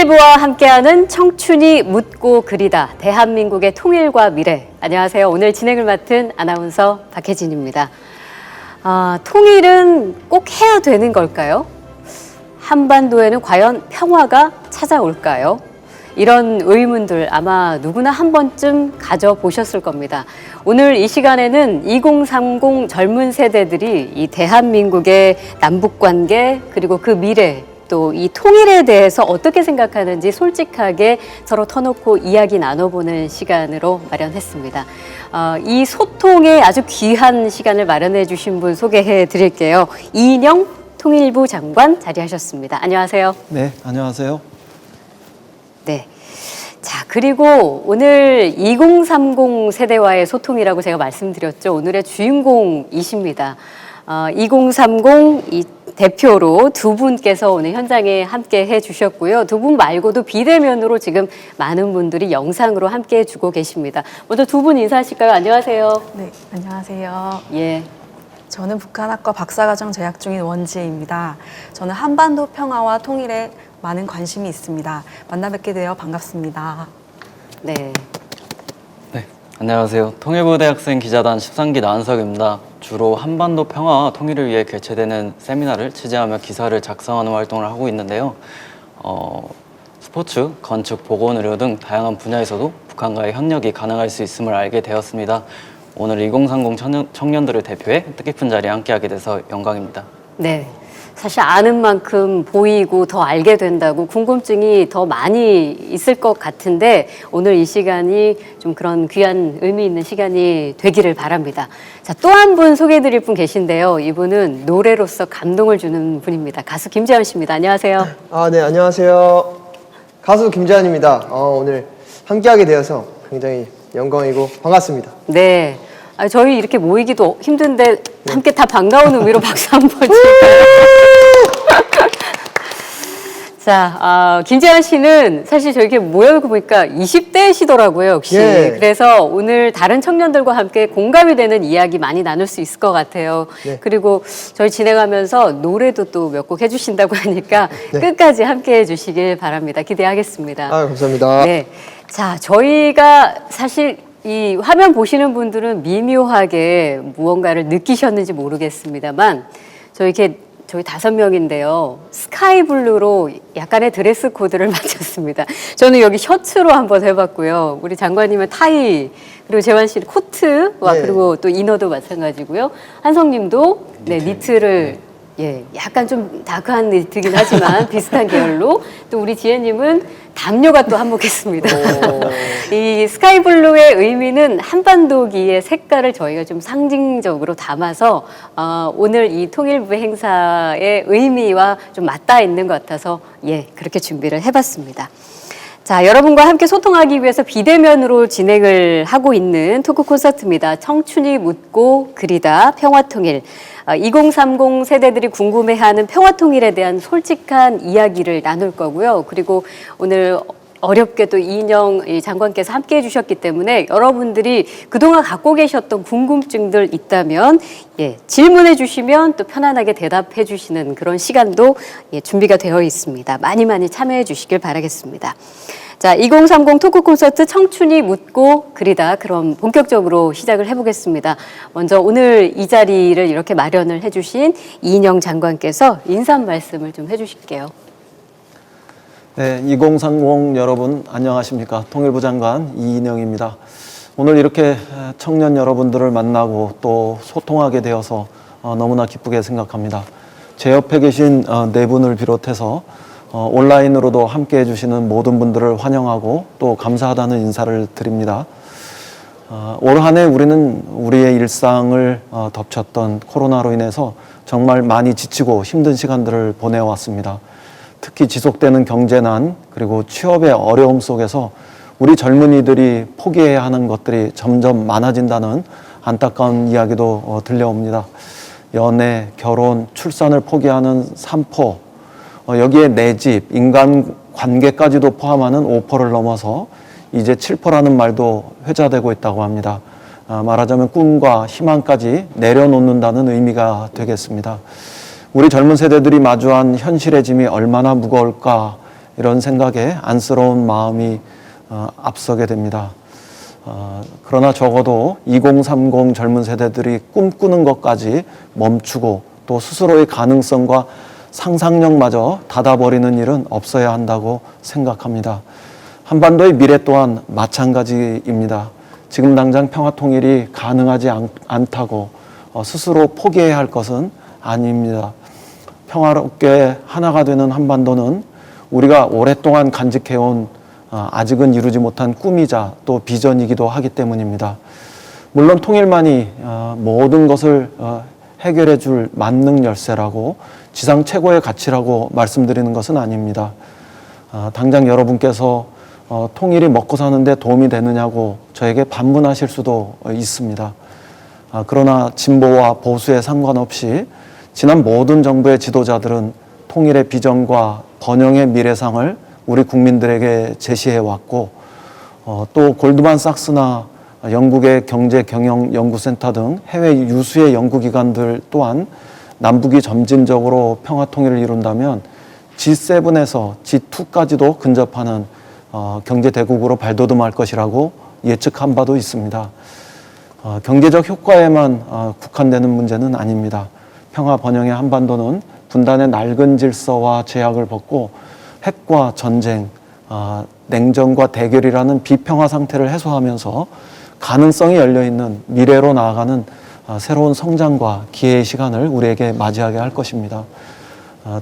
통일부와 함께하는 청춘이 묻고 그리다. 대한민국의 통일과 미래. 안녕하세요. 오늘 진행을 맡은 아나운서 박혜진입니다. 통일은 꼭 해야 되는 걸까요? 한반도에는 과연 평화가 찾아올까요? 이런 의문들 아마 누구나 한 번쯤 가져보셨을 겁니다. 오늘 이 시간에는 2030 젊은 세대들이 이 대한민국의 남북관계 그리고 그 미래 또 이 통일에 대해서 어떻게 생각하는지 솔직하게 서로 터놓고 이야기 나눠보는 시간으로 마련했습니다. 이 소통에 아주 귀한 시간을 마련해 주신 분 소개해 드릴게요. 이인영 통일부 장관 자리하셨습니다. 안녕하세요. 네, 안녕하세요. 네. 자, 그리고 오늘 2030 세대와의 소통이라고 제가 말씀드렸죠. 오늘의 주인공이십니다. 2030 이 대표로 두 분께서 오늘 현장에 함께 해주셨고요. 두 분 말고도 비대면으로 지금 많은 분들이 영상으로 함께 해주고 계십니다. 먼저 두 분 인사하실까요? 안녕하세요. 네, 안녕하세요. 예. 저는 북한학과 박사과정 재학 중인 원지혜입니다. 저는 한반도 평화와 통일에 많은 관심이 있습니다. 만나 뵙게 되어 반갑습니다. 네. 네, 안녕하세요. 통일부 대학생 기자단 13기 나은석입니다. 주로 한반도 평화와 통일을 위해 개최되는 세미나를 취재하며 기사를 작성하는 활동을 하고 있는데요. 스포츠, 건축, 보건의료 등 다양한 분야에서도 북한과의 협력이 가능할 수 있음을 알게 되었습니다. 오늘 2030 청년들을 대표해 뜻깊은 자리에 함께하게 돼서 영광입니다. 네. 사실 아는 만큼 보이고 더 알게 된다고 궁금증이 더 많이 있을 것 같은데 오늘 이 시간이 좀 그런 귀한 의미 있는 시간이 되기를 바랍니다. 자, 또 한 분 소개해드릴 분 계신데요. 이분은 노래로서 감동을 주는 분입니다. 가수 김재환 씨입니다. 안녕하세요. 네, 안녕하세요. 가수 김재환입니다. 오늘 함께하게 되어서 굉장히 영광이고 반갑습니다. 네. 저희 이렇게 모이기도 힘든데 함께 다 반가운 의미로 박수 한번 칠까요? 자, 김재환 씨는 사실 저희 이렇게 모여있고 보니까 20대시더라고요, 역시. 예. 그래서 오늘 다른 청년들과 함께 공감이 되는 이야기 많이 나눌 수 있을 것 같아요. 네. 그리고 저희 진행하면서 노래도 또 몇 곡 해주신다고 하니까 네. 끝까지 함께 해주시길 바랍니다. 기대하겠습니다. 감사합니다. 네. 자, 저희가 사실 이 화면 보시는 분들은 미묘하게 무언가를 느끼셨는지 모르겠습니다만 저희 5명인데요. 스카이블루로 약간의 드레스 코드를 맞췄습니다. 저는 여기 셔츠로 한번 해봤고요. 우리 장관님은 타이, 그리고 재환 씨는 코트와 네. 그리고 또 이너도 마찬가지고요. 한성님도 네, 니트를 예, 약간 좀 다크한 니트긴 하지만 비슷한 계열로 또 우리 지혜님은 담요가 또 한몫했습니다. 이 스카이블루의 의미는 한반도기의 색깔을 저희가 좀 상징적으로 담아서 오늘 이 통일부 행사의 의미와 좀 맞닿아 있는 것 같아서 예, 그렇게 준비를 해봤습니다. 자, 여러분과 함께 소통하기 위해서 비대면으로 진행을 하고 있는 토크 콘서트입니다. 청춘이 묻고 그리다 평화통일. 2030 세대들이 궁금해하는 평화통일에 대한 솔직한 이야기를 나눌 거고요. 그리고 오늘 어렵게도 이인영 장관께서 함께해 주셨기 때문에 여러분들이 그동안 갖고 계셨던 궁금증들 있다면 예, 질문해 주시면 또 편안하게 대답해 주시는 그런 시간도 예, 준비가 되어 있습니다. 많이 많이 참여해 주시길 바라겠습니다. 자, 2030 토크 콘서트 청춘이 묻고 그리다. 그럼 본격적으로 시작을 해보겠습니다. 먼저 오늘 이 자리를 이렇게 마련을 해주신 이인영 장관께서 인사 한 말씀을 좀 해주실게요. 네, 2030 여러분 안녕하십니까? 통일부 장관 이인영입니다. 오늘 이렇게 청년 여러분들을 만나고 또 소통하게 되어서 너무나 기쁘게 생각합니다. 제 옆에 계신 네 분을 비롯해서 온라인으로도 함께 해주시는 모든 분들을 환영하고 또 감사하다는 인사를 드립니다. 올 한 해 우리는 우리의 일상을 덮쳤던 코로나로 인해서 정말 많이 지치고 힘든 시간들을 보내왔습니다. 특히 지속되는 경제난 그리고 취업의 어려움 속에서 우리 젊은이들이 포기해야 하는 것들이 점점 많아진다는 안타까운 이야기도 들려옵니다. 연애, 결혼, 출산을 포기하는 3포, 여기에 내 집, 인간관계까지도 포함하는 5%를 넘어서 이제 7%라는 말도 회자되고 있다고 합니다. 말하자면 꿈과 희망까지 내려놓는다는 의미가 되겠습니다. 우리 젊은 세대들이 마주한 현실의 짐이 얼마나 무거울까 이런 생각에 안쓰러운 마음이 앞서게 됩니다. 그러나 적어도 2030 젊은 세대들이 꿈꾸는 것까지 멈추고 또 스스로의 가능성과 상상력마저 닫아버리는 일은 없어야 한다고 생각합니다. 한반도의 미래 또한 마찬가지입니다. 지금 당장 평화 통일이 가능하지 않다고 스스로 포기해야 할 것은 아닙니다. 평화롭게 하나가 되는 한반도는 우리가 오랫동안 간직해온 아직은 이루지 못한 꿈이자 또 비전이기도 하기 때문입니다. 물론 통일만이 모든 것을 해결해 줄 만능 열쇠라고 지상 최고의 가치라고 말씀드리는 것은 아닙니다. 당장 여러분께서 통일이 먹고 사는데 도움이 되느냐고 저에게 반문하실 수도 있습니다. 그러나 진보와 보수에 상관없이 지난 모든 정부의 지도자들은 통일의 비전과 번영의 미래상을 우리 국민들에게 제시해 왔고 또 골드만삭스나 영국의 경제경영연구센터 등 해외 유수의 연구기관들 또한 남북이 점진적으로 평화통일을 이룬다면 G7에서 G2까지도 근접하는 경제대국으로 발돋움할 것이라고 예측한 바도 있습니다. 경제적 효과에만 국한되는 문제는 아닙니다. 평화 번영의 한반도는 분단의 낡은 질서와 제약을 벗고 핵과 전쟁, 냉전과 대결이라는 비평화 상태를 해소하면서 가능성이 열려있는 미래로 나아가는 새로운 성장과 기회의 시간을 우리에게 맞이하게 할 것입니다.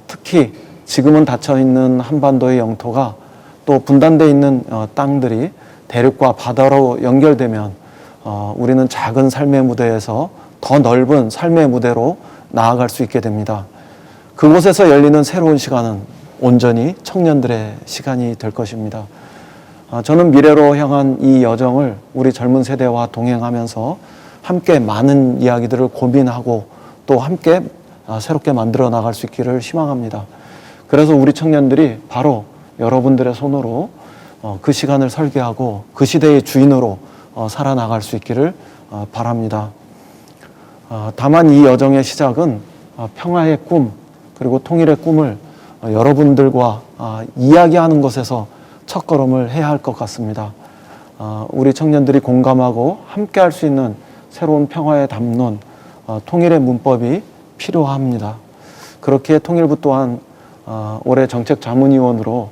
특히 지금은 닫혀있는 한반도의 영토가 또 분단되어 있는 땅들이 대륙과 바다로 연결되면 우리는 작은 삶의 무대에서 더 넓은 삶의 무대로 나아갈 수 있게 됩니다. 그곳에서 열리는 새로운 시간은 온전히 청년들의 시간이 될 것입니다. 저는 미래로 향한 이 여정을 우리 젊은 세대와 동행하면서 함께 많은 이야기들을 고민하고 또 함께 새롭게 만들어 나갈 수 있기를 희망합니다. 그래서 우리 청년들이 바로 여러분들의 손으로 그 시간을 설계하고 그 시대의 주인으로 살아나갈 수 있기를 바랍니다. 다만 이 여정의 시작은 평화의 꿈 그리고 통일의 꿈을 여러분들과 이야기하는 것에서 첫걸음을 해야 할 것 같습니다. 우리 청년들이 공감하고 함께 할 수 있는 새로운 평화의 담론, 통일의 문법이 필요합니다. 그렇기에 통일부 또한 올해 정책자문위원으로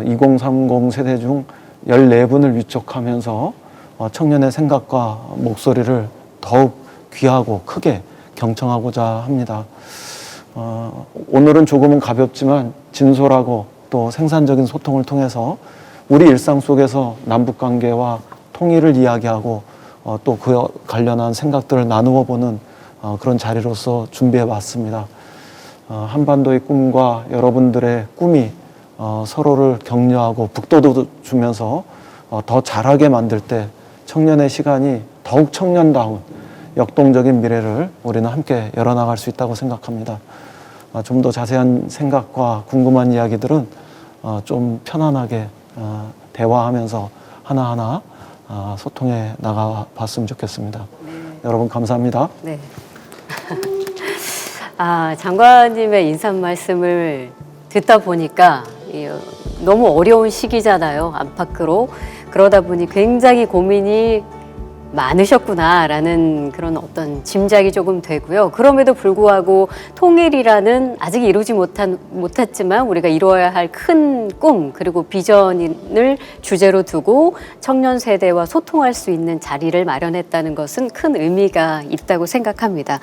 2030 세대 중 14분을 위촉하면서 청년의 생각과 목소리를 더욱 귀하고 크게 경청하고자 합니다. 오늘은 조금은 가볍지만 진솔하고 또 생산적인 소통을 통해서 우리 일상 속에서 남북관계와 통일을 이야기하고 또 그 관련한 생각들을 나누어 보는 그런 자리로서 준비해 왔습니다. 한반도의 꿈과 여러분들의 꿈이 서로를 격려하고 북돋워 주면서 더 잘하게 만들 때 청년의 시간이 더욱 청년다운 역동적인 미래를 우리는 함께 열어나갈 수 있다고 생각합니다. 좀 더 자세한 생각과 궁금한 이야기들은 좀 편안하게 대화하면서 하나하나 소통해 나가 봤으면 좋겠습니다. 네. 여러분 감사합니다. 네. 장관님의 인사 말씀을 듣다 보니까 너무 어려운 시기잖아요. 안팎으로. 그러다 보니 굉장히 고민이 많으셨구나라는 그런 어떤 짐작이 조금 되고요. 그럼에도 불구하고 통일이라는 아직 이루지 못했지만 우리가 이루어야 할 큰 꿈 그리고 비전을 주제로 두고 청년 세대와 소통할 수 있는 자리를 마련했다는 것은 큰 의미가 있다고 생각합니다.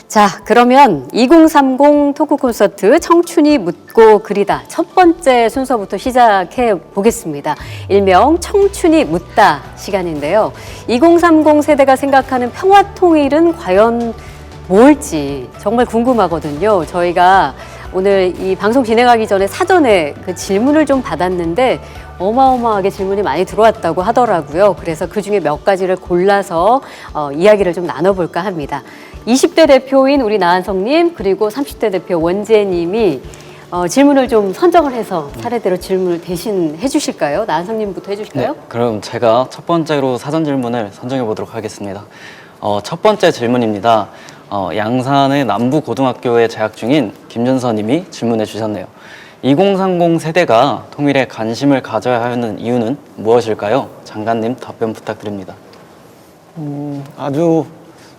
자, 그러면 2030 토크 콘서트 청춘이 묻고 그리다 첫 번째 순서부터 시작해 보겠습니다. 일명 청춘이 묻다 시간인데요. 2030 세대가 생각하는 평화 통일은 과연 뭘지 정말 궁금하거든요. 저희가 오늘 이 방송 진행하기 전에 사전에 그 질문을 좀 받았는데 어마어마하게 질문이 많이 들어왔다고 하더라고요. 그래서 그중에 몇 가지를 골라서 이야기를 좀 나눠볼까 합니다. 20대 대표인 우리 나한성님 그리고 30대 대표 원재님이 질문을 좀 선정을 해서 차례대로 질문을 대신 해주실까요? 나한성님부터 해주실까요? 네, 그럼 제가 첫 번째로 사전 질문을 선정해 보도록 하겠습니다. 첫 번째 질문입니다. 양산의 남부고등학교에 재학 중인 김준서 님이 질문해 주셨네요. 2030 세대가 통일에 관심을 가져야 하는 이유는 무엇일까요? 장관님 답변 부탁드립니다. 아주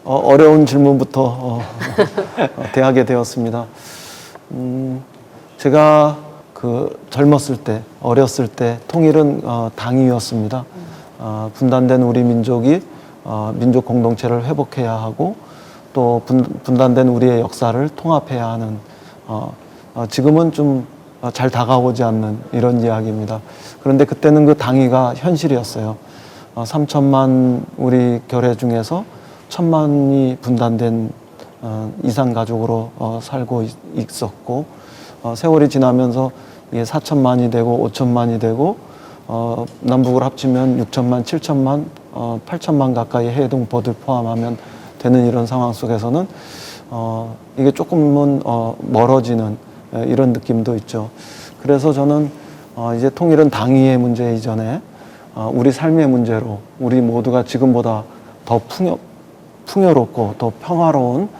어려운 질문부터 대하게 되었습니다. 제가 젊었을 때, 어렸을 때 통일은 당위였습니다. 분단된 우리 민족이 민족 공동체를 회복해야 하고 또 분단된 우리의 역사를 통합해야 하는 지금은 좀 잘 다가오지 않는 이런 이야기입니다. 그런데 그때는 그 당위가 현실이었어요. 3천만 우리 결의 중에서 1,000만이 분단된 이산 가족으로 살고 있었고 세월이 지나면서 이게 4천만이 되고 5천만이 되고 남북을 합치면 6천만, 7천만, 8천만 가까이 해외동포들 포함하면 되는 이런 상황 속에서는 이게 조금은 멀어지는 이런 느낌도 있죠. 그래서 저는 이제 통일은 당위의 문제 이전에 우리 삶의 문제로 우리 모두가 지금보다 더 풍요롭고 더 평화로운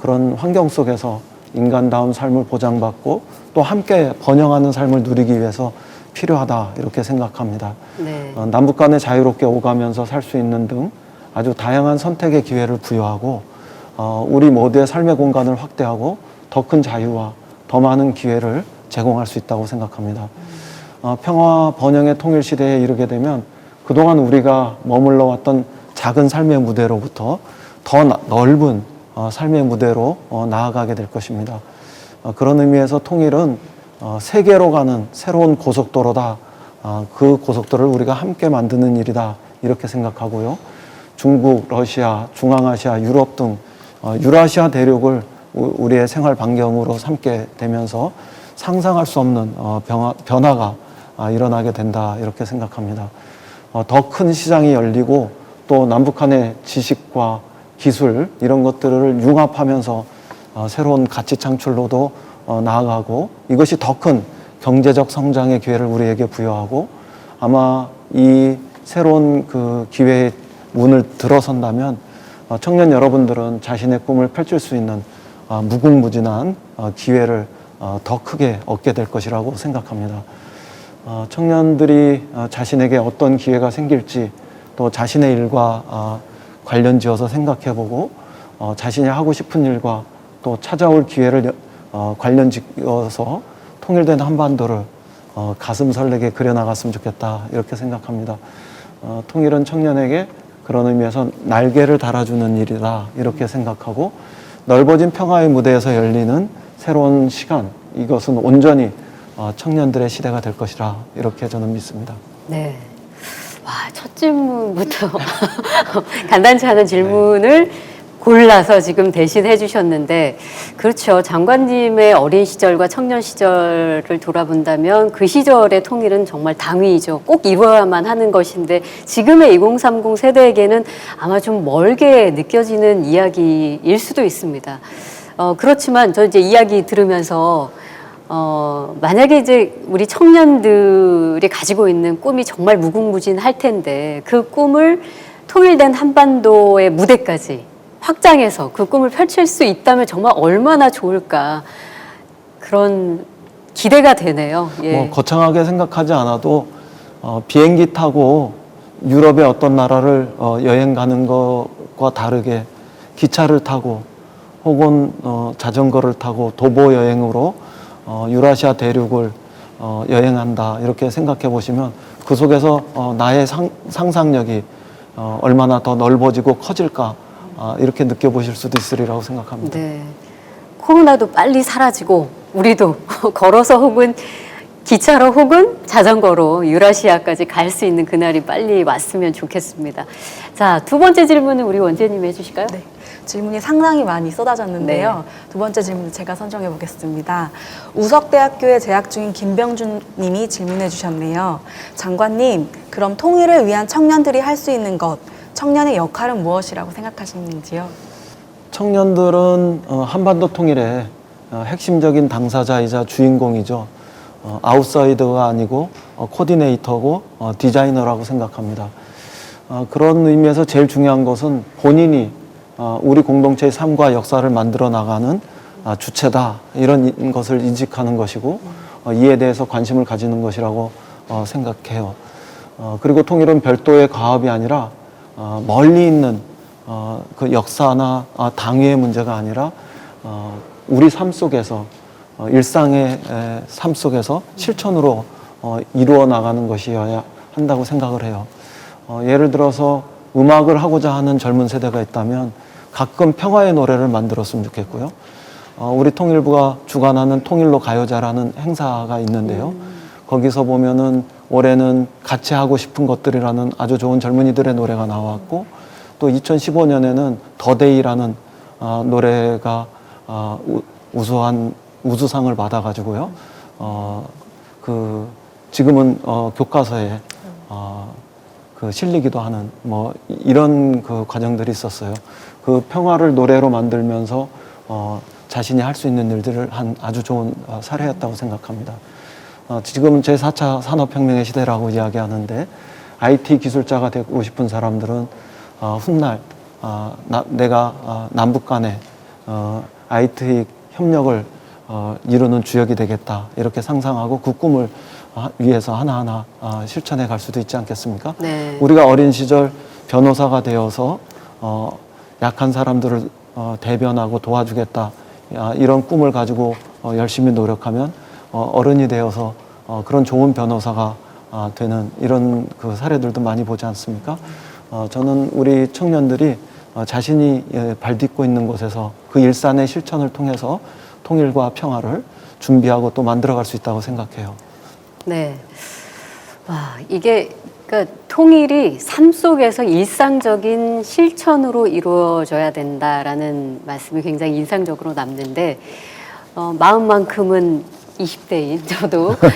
그런 환경 속에서 인간다운 삶을 보장받고 또 함께 번영하는 삶을 누리기 위해서 필요하다 이렇게 생각합니다. 네. 남북 간에 자유롭게 오가면서 살 수 있는 등 아주 다양한 선택의 기회를 부여하고 우리 모두의 삶의 공간을 확대하고 더 큰 자유와 더 많은 기회를 제공할 수 있다고 생각합니다. 평화 번영의 통일 시대에 이르게 되면 그동안 우리가 머물러 왔던 작은 삶의 무대로부터 더 넓은 삶의 무대로 나아가게 될 것입니다. 그런 의미에서 통일은 세계로 가는 새로운 고속도로다. 그 고속도로를 우리가 함께 만드는 일이다. 이렇게 생각하고요. 중국, 러시아, 중앙아시아, 유럽 등 유라시아 대륙을 우리의 생활 반경으로 삼게 되면서 상상할 수 없는 변화가 일어나게 된다. 이렇게 생각합니다. 더 큰 시장이 열리고 또 남북한의 지식과 기술 이런 것들을 융합하면서 새로운 가치 창출로도 나아가고 이것이 더 큰 경제적 성장의 기회를 우리에게 부여하고 아마 이 새로운 그 기회의 문을 들어선다면 청년 여러분들은 자신의 꿈을 펼칠 수 있는 무궁무진한 기회를 더 크게 얻게 될 것이라고 생각합니다. 청년들이 자신에게 어떤 기회가 생길지 또 자신의 일과 관련 지어서 생각해보고 자신이 하고 싶은 일과 또 찾아올 기회를 관련 지어서 통일된 한반도를 가슴 설레게 그려나갔으면 좋겠다 이렇게 생각합니다. 통일은 청년에게 그런 의미에서 날개를 달아주는 일이다 이렇게 생각하고 넓어진 평화의 무대에서 열리는 새로운 시간 이것은 온전히 청년들의 시대가 될 것이라 이렇게 저는 믿습니다. 네. 와, 첫 질문부터 간단치 않은 질문을 골라서 지금 대신해 주셨는데, 그렇죠. 장관님의 어린 시절과 청년 시절을 돌아본다면 그 시절의 통일은 정말 당위이죠. 꼭 이루어야만 하는 것인데, 지금의 2030 세대에게는 아마 좀 멀게 느껴지는 이야기일 수도 있습니다. 그렇지만 저 이제 이야기 들으면서 만약에 이제 우리 청년들이 가지고 있는 꿈이 정말 무궁무진할 텐데 그 꿈을 통일된 한반도의 무대까지 확장해서 그 꿈을 펼칠 수 있다면 정말 얼마나 좋을까 그런 기대가 되네요. 예. 거창하게 생각하지 않아도 비행기 타고 유럽의 어떤 나라를 여행 가는 것과 다르게 기차를 타고 혹은 자전거를 타고 도보 여행으로 유라시아 대륙을 여행한다 이렇게 생각해 보시면 그 속에서 나의 상상력이 얼마나 더 넓어지고 커질까 이렇게 느껴보실 수도 있으리라고 생각합니다. 네. 코로나도 빨리 사라지고 우리도 걸어서 혹은 기차로 혹은 자전거로 유라시아까지 갈 수 있는 그날이 빨리 왔으면 좋겠습니다. 자, 두 번째 질문은 우리 원재님이 해주실까요? 네. 질문이 상당히 많이 쏟아졌는데요. 두 번째 질문 제가 선정해 보겠습니다. 우석대학교에 재학 중인 김병준 님이 질문해 주셨네요. 장관님, 그럼 통일을 위한 청년들이 할 수 있는 것, 청년의 역할은 무엇이라고 생각하시는지요? 청년들은 한반도 통일의 핵심적인 당사자이자 주인공이죠. 아웃사이더가 아니고 코디네이터고 디자이너라고 생각합니다. 그런 의미에서 제일 중요한 것은 본인이 우리 공동체의 삶과 역사를 만들어 나가는 주체다 이런 것을 인식하는 것이고 이에 대해서 관심을 가지는 것이라고 생각해요. 그리고 통일은 별도의 과업이 아니라 멀리 있는 그 역사나 당위의 문제가 아니라 우리 삶 속에서 일상의 삶 속에서 실천으로 이루어 나가는 것이어야 한다고 생각을 해요. 예를 들어서 음악을 하고자 하는 젊은 세대가 있다면 가끔 평화의 노래를 만들었으면 좋겠고요. 우리 통일부가 주관하는 통일로 가요제라는 행사가 있는데요. 거기서 보면은 올해는 같이 하고 싶은 것들이라는 아주 좋은 젊은이들의 노래가 나왔고, 또 2015년에는 더데이라는 노래가 우수한 우수상을 받아가지고요. 지금은 교과서에 실리기도 하는 이런 그 과정들이 있었어요. 그 평화를 노래로 만들면서 자신이 할 수 있는 일들을 한 아주 좋은 사례였다고 생각합니다. 지금 제4차 산업혁명의 시대라고 이야기하는데 IT 기술자가 되고 싶은 사람들은 훗날 내가 남북 간에 IT 협력을 이루는 주역이 되겠다 이렇게 상상하고 그 꿈을 위해서 하나하나 실천해 갈 수도 있지 않겠습니까? 네. 우리가 어린 시절 변호사가 되어서 약한 사람들을 대변하고 도와주겠다 이런 꿈을 가지고 열심히 노력하면 어른이 되어서 그런 좋은 변호사가 되는 이런 그 사례들도 많이 보지 않습니까? 저는 우리 청년들이 자신이 발딛고 있는 곳에서 그 일산의 실천을 통해서 통일과 평화를 준비하고 또 만들어갈 수 있다고 생각해요. 네. 와, 이게 그러니까 통일이 삶 속에서 일상적인 실천으로 이루어져야 된다라는 말씀이 굉장히 인상적으로 남는데 마음만큼은 20대인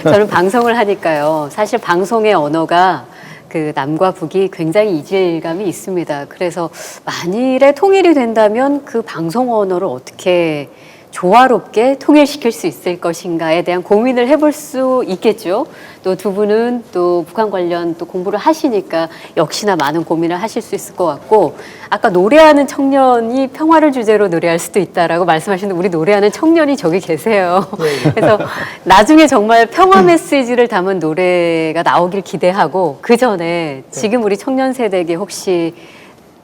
저는 방송을 하니까요. 사실 방송의 언어가 그 남과 북이 굉장히 이질감이 있습니다. 그래서 만일에 통일이 된다면 그 방송 언어를 어떻게 조화롭게 통일시킬 수 있을 것인가에 대한 고민을 해볼 수 있겠죠. 또 두 분은 또 북한 관련 또 공부를 하시니까 역시나 많은 고민을 하실 수 있을 것 같고, 아까 노래하는 청년이 평화를 주제로 노래할 수도 있다라고 말씀하시는데 우리 노래하는 청년이 저기 계세요. 그래서 나중에 정말 평화 메시지를 담은 노래가 나오길 기대하고, 그 전에 지금 우리 청년 세대에게 혹시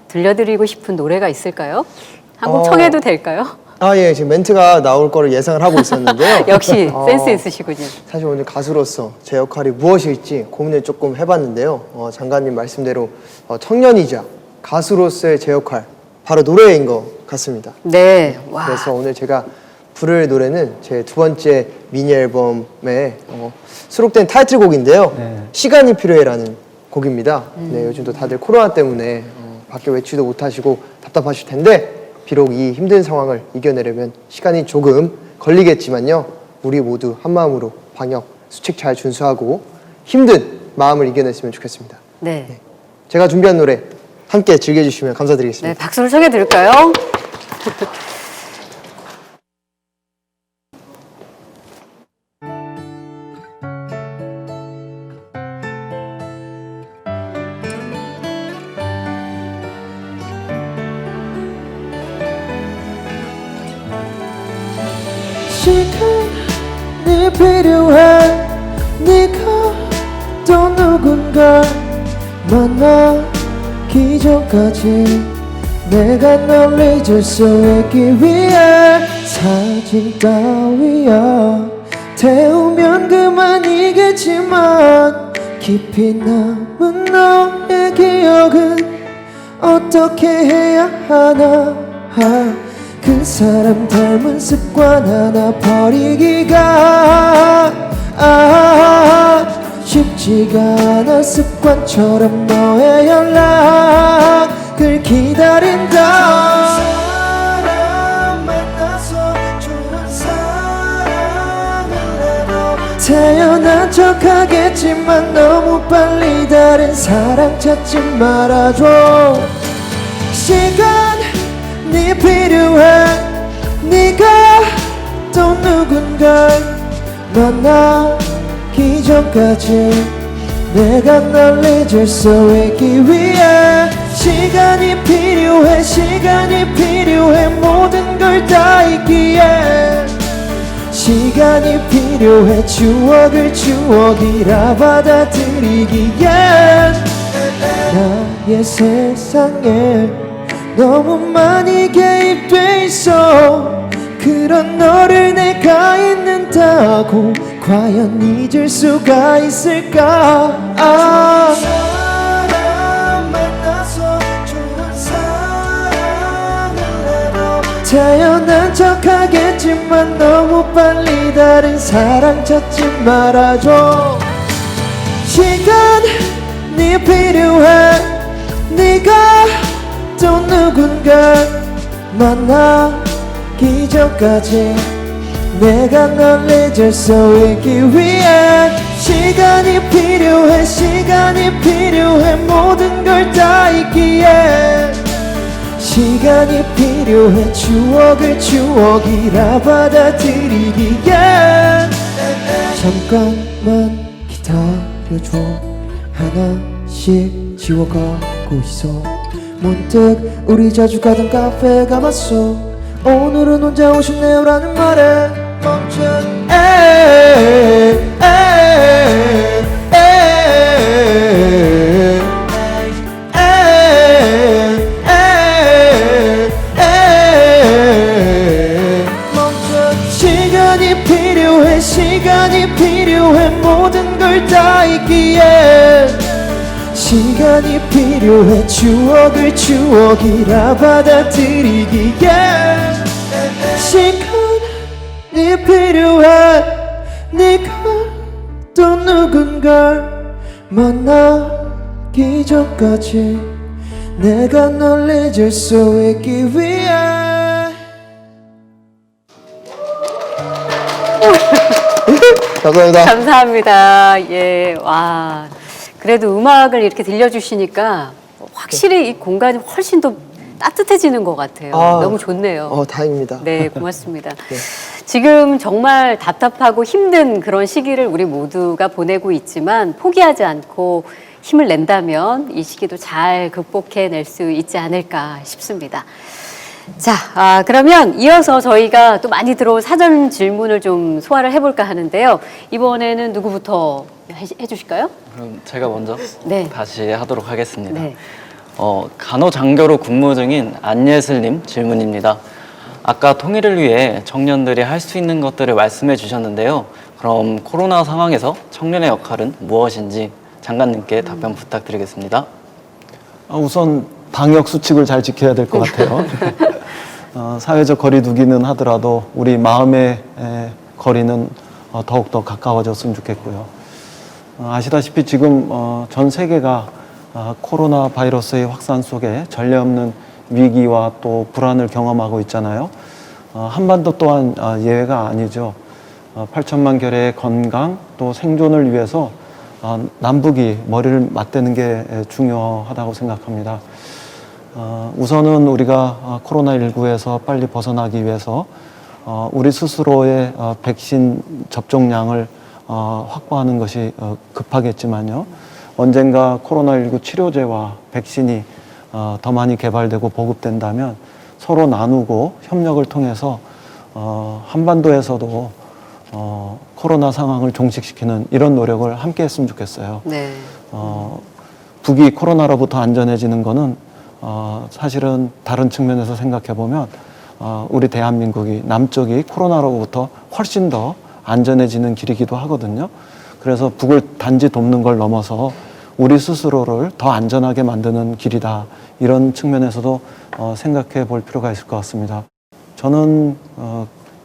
들려드리고 싶은 노래가 있을까요? 한곡 청해도 될까요? 예, 지금 멘트가 나올 거를 예상을 하고 있었는데요. 역시 센스 있으시군요. 사실 오늘 가수로서 제 역할이 무엇일지 고민을 조금 해봤는데요. 장관님 말씀대로 청년이자 가수로서의 제 역할, 바로 노래인 것 같습니다. 네. 와. 그래서 오늘 제가 부를 노래는 제 두 번째 미니 앨범에 수록된 타이틀곡인데요. 네. 시간이 필요해라는 곡입니다. 네, 요즘 또 다들 코로나 때문에 밖에 외출도 못하시고 답답하실 텐데, 비록 이 힘든 상황을 이겨내려면 시간이 조금 걸리겠지만요, 우리 모두 한마음으로 방역 수칙 잘 준수하고 힘든 마음을 이겨냈으면 좋겠습니다. 네. 제가 준비한 노래 함께 즐겨주시면 감사드리겠습니다. 네, 박수를 청해 드릴까요? 시간이 필요해. 네가 또 누군가 만나기 전까지 내가 널 잊을 수 있기 위해 사진 따위야 태우면 그만이겠지만 깊이 남은 너의 기억은 어떻게 해야 하나. 그 사람 닮은 습관 하나 버리기가 쉽지가 않아. 습관처럼 너의 연락을 기다린다. 사람 만나서 좋은 사랑을 해도 태어난 척하겠지만 너무 빨리 다른 사랑 찾지 말아줘. 시간이 필요해. 네가 또 누군가 만나기 전까지 내가 널 잊을 수 있기 위해 시간이 필요해. 시간이 필요해. 모든 걸 다 잊기에 시간이 필요해 추억을 추억이라 받아들이기엔 나의 세상에 너무 많이 개입돼 있어 그런 너를 내가 잊는다고 과연 잊을 수가 있을까 사람 만나서 좋은 사랑을 해도 태어난 척하겠지만 너무 빨리 다른 사랑 찾지 말아줘 시간이 필요해 네가 또 누군가 만나기 전까지 내가 널 잊을 수 있기 위해 시간이 필요해 모든 걸 다 잊기에 시간이 필요해 추억을 추억이라 받아들이기에 잠깐만 기다려줘 하나씩 지워가고 있어 문득 우리 자주 가던 카페 가봤어 오늘은 혼자 오고 싶네요 라는 말에 멈춘 시간이 필요해 모든 걸 다 잊기에 시간이 필요해 추억을 추억이라 받아들이기에 시간이 필요해 네가 또 누군가를 만나기 전까지 내가 널 잊을 수 있기 위해 감사합니다. 감사합니다. 예, 와. 그래도 음악을 이렇게 들려주시니까 확실히 이 공간이 훨씬 더 따뜻해지는 것 같아요. 아, 너무 좋네요. 다행입니다. 네, 고맙습니다. 지금 정말 답답하고 힘든 그런 시기를 우리 모두가 보내고 있지만 포기하지 않고 힘을 낸다면 이 시기도 잘 극복해낼 수 있지 않을까 싶습니다. 자, 그러면 이어서 저희가 또 많이 들어온 사전 질문을 좀 소화를 해볼까 하는데요. 이번에는 누구부터 해주실까요? 그럼 제가 먼저 네. 다시 하도록 하겠습니다. 네. 간호장교로 근무 중인 안예슬님 질문입니다. 아까 통일을 위해 청년들이 할 수 있는 것들을 말씀해 주셨는데요. 그럼 코로나 상황에서 청년의 역할은 무엇인지 장관님께 답변 부탁드리겠습니다. 우선 방역 수칙을 잘 지켜야 될 것 같아요. 사회적 거리 두기는 하더라도 우리 마음의 거리는 더욱더 가까워졌으면 좋겠고요. 아시다시피 지금 전 세계가 코로나 바이러스의 확산 속에 전례 없는 위기와 또 불안을 경험하고 있잖아요. 한반도 또한 예외가 아니죠. 8천만 결의 건강 또 생존을 위해서 남북이 머리를 맞대는 게 중요하다고 생각합니다. 우선은 우리가 코로나19에서 빨리 벗어나기 위해서 우리 스스로의 백신 접종량을 확보하는 것이 급하겠지만요. 언젠가 코로나19 치료제와 백신이 더 많이 개발되고 보급된다면 서로 나누고 협력을 통해서 한반도에서도 코로나 상황을 종식시키는 이런 노력을 함께 했으면 좋겠어요. 네. 북이 코로나로부터 안전해지는 거는 사실은 다른 측면에서 생각해 보면 우리 대한민국이 남쪽이 코로나로부터 훨씬 더 안전해지는 길이기도 하거든요. 그래서 북을 단지 돕는 걸 넘어서 우리 스스로를 더 안전하게 만드는 길이다. 이런 측면에서도 생각해 볼 필요가 있을 것 같습니다. 저는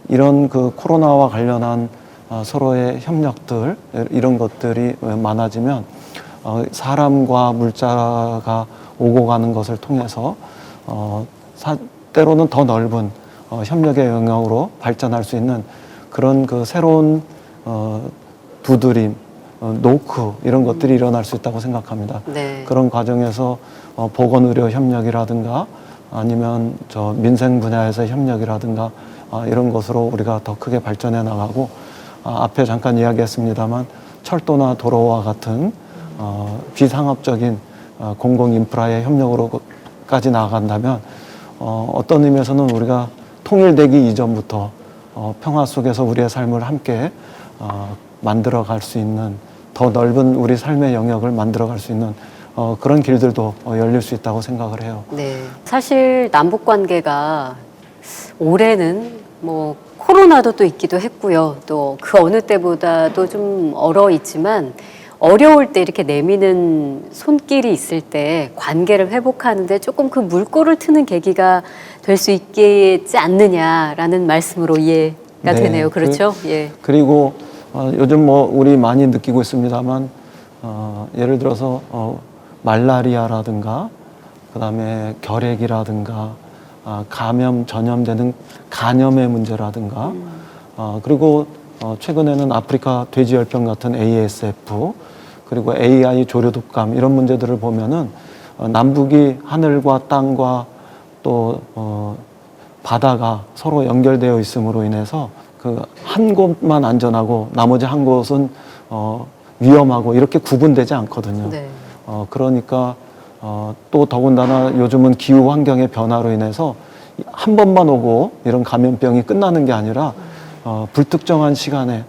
이런 그 코로나와 관련한 서로의 협력들 이런 것들이 많아지면 사람과 물자가 오고 가는 것을 통해서 때로는 더 넓은 협력의 영역으로 발전할 수 있는 그런 그 새로운 두드림, 노크 이런 것들이 일어날 수 있다고 생각합니다. 네. 그런 과정에서 보건의료 협력이라든가 아니면 민생 분야에서의 협력이라든가 이런 것으로 우리가 더 크게 발전해 나가고 앞에 잠깐 이야기했습니다만 철도나 도로와 같은 비상업적인 공공 인프라의 협력으로까지 나아간다면 어떤 의미에서는 우리가 통일되기 이전부터 평화 속에서 우리의 삶을 함께 만들어갈 수 있는 더 넓은 우리 삶의 영역을 만들어갈 수 있는 그런 길들도 열릴 수 있다고 생각을 해요. 네. 사실 남북 관계가 올해는 뭐 코로나도 또 있기도 했고요. 또 그 어느 때보다도 좀 얼어 있지만 어려울 때 이렇게 내미는 손길이 있을 때 관계를 회복하는데 조금 그 물꼬를 트는 계기가 될 수 있겠지 않느냐라는 말씀으로 이해가 네, 되네요. 그렇죠? 예. 그리고 요즘 뭐 우리 많이 느끼고 있습니다만 예를 들어서 말라리아라든가 그다음에 결핵이라든가 감염 전염되는 간염의 문제라든가 그리고 최근에는 아프리카 돼지열병 같은 ASF 그리고 AI 조류독감 이런 문제들을 보면은 남북이 하늘과 땅과 또 바다가 서로 연결되어 있음으로 인해서 그 한 곳만 안전하고 나머지 한 곳은 위험하고 이렇게 구분되지 않거든요. 네. 그러니까 또 더군다나 요즘은 기후 환경의 변화로 인해서 한 번만 오고 이런 감염병이 끝나는 게 아니라 불특정한 시간에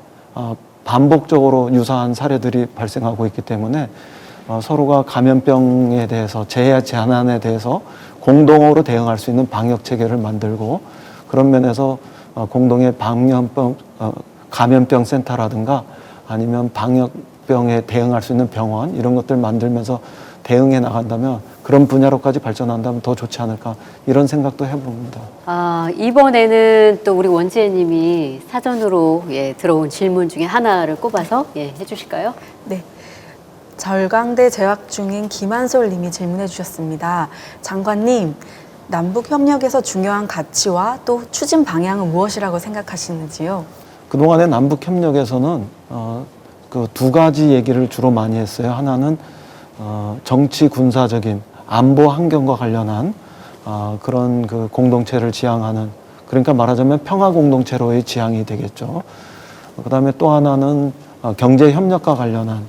반복적으로 유사한 사례들이 발생하고 있기 때문에 서로가 감염병에 대해서 재난에 대해서 공동으로 대응할 수 있는 방역 체계를 만들고 그런 면에서 공동의 감염병 센터라든가 아니면 방역병에 대응할 수 있는 병원 이런 것들 만들면서 대응해 나간다면 그런 분야로까지 발전한다면 더 좋지 않을까 이런 생각도 해봅니다. 이번에는 또 우리 원지혜님이 사전으로 들어온 질문 중에 하나를 꼽아서 해주실까요? 네. 절강대 재학 중인 김한솔 님이 질문해 주셨습니다. 장관님, 남북 협력에서 중요한 가치와 또 추진 방향은 무엇이라고 생각하시는지요? 그동안의 남북 협력에서는 그 두 가지 얘기를 주로 많이 했어요. 하나는 정치 군사적인 안보 환경과 관련한 그런 그 공동체를 지향하는 그러니까 말하자면 평화 공동체로의 지향이 되겠죠. 그다음에 또 하나는 경제 협력과 관련한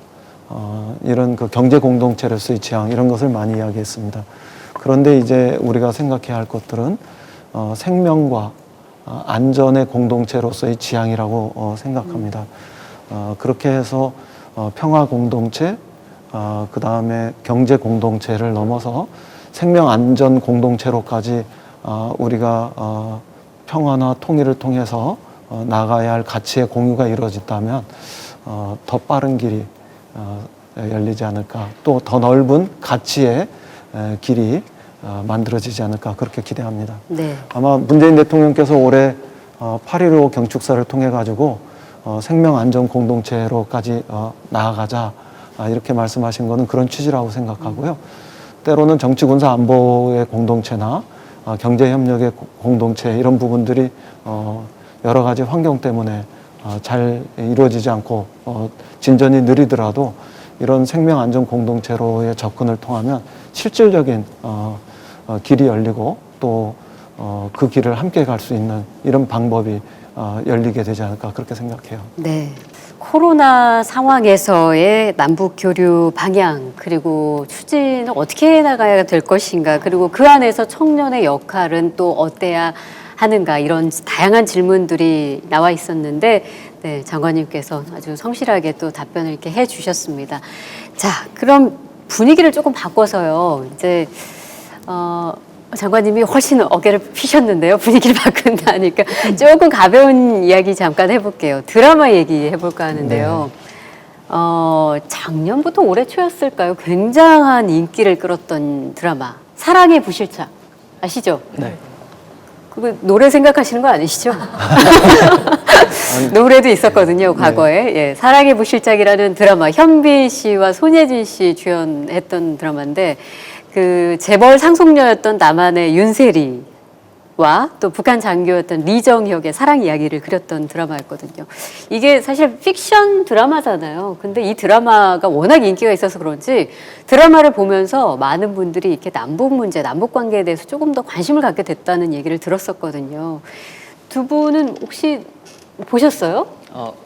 이런 그 경제 공동체로서의 지향 이런 것을 많이 이야기했습니다. 그런데 이제 우리가 생각해야 할 것들은 생명과 안전의 공동체로서의 지향이라고 생각합니다. 그렇게 해서 평화 공동체, 그 다음에 경제 공동체를 넘어서 생명 안전 공동체로까지 우리가 평화나 통일을 통해서 나가야 할 가치의 공유가 이루어진다면 더 빠른 길이 열리지 않을까, 또 더 넓은 가치의 길이 만들어지지 않을까 그렇게 기대합니다. 네. 아마 문재인 대통령께서 올해 8.15 경축사를 통해 가지고 생명 안전 공동체로까지 나아가자 이렇게 말씀하신 거는 그런 취지라고 생각하고요. 때로는 정치 군사 안보의 공동체나 경제 협력의 공동체 이런 부분들이 여러 가지 환경 때문에 잘 이루어지지 않고 진전이 느리더라도 이런 생명 안전 공동체로의 접근을 통하면 실질적인 길이 열리고 또 그 길을 함께 갈 수 있는 이런 방법이 열리게 되지 않을까 그렇게 생각해요. 네. 코로나 상황에서의 남북 교류 방향 그리고 추진을 어떻게 해 나가야 될 것인가 그리고 그 안에서 청년의 역할은 또 어때야 하는가 이런 다양한 질문들이 나와 있었는데 네, 장관님께서 아주 성실하게 또 답변을 이렇게 해 주셨습니다. 자, 그럼 분위기를 조금 바꿔서요. 이제 장관님이 훨씬 어깨를 피셨는데요. 분위기를 바꾼다니까 조금 가벼운 이야기 잠깐 해볼게요. 드라마 얘기 해볼까 하는데요. 작년부터 올해 초였을까요? 굉장한 인기를 끌었던 드라마 사랑의 부실차 아시죠? 네. 그거 노래 생각하시는 거 아니시죠? 노래도 있었거든요, 과거에. 예, 사랑의 부실짝이라는 드라마, 현빈 씨와 손예진 씨 주연했던 드라마인데, 그 재벌 상속녀였던 남한의 윤세리와 또 북한 장교였던 리정혁의 사랑 이야기를 그렸던 드라마였거든요. 이게 사실 픽션 드라마잖아요. 근데 이 드라마가 워낙 인기가 있어서 그런지 드라마를 보면서 많은 분들이 이렇게 남북 문제, 남북 관계에 대해서 조금 더 관심을 갖게 됐다는 얘기를 들었었거든요. 두 분은 혹시 보셨어요?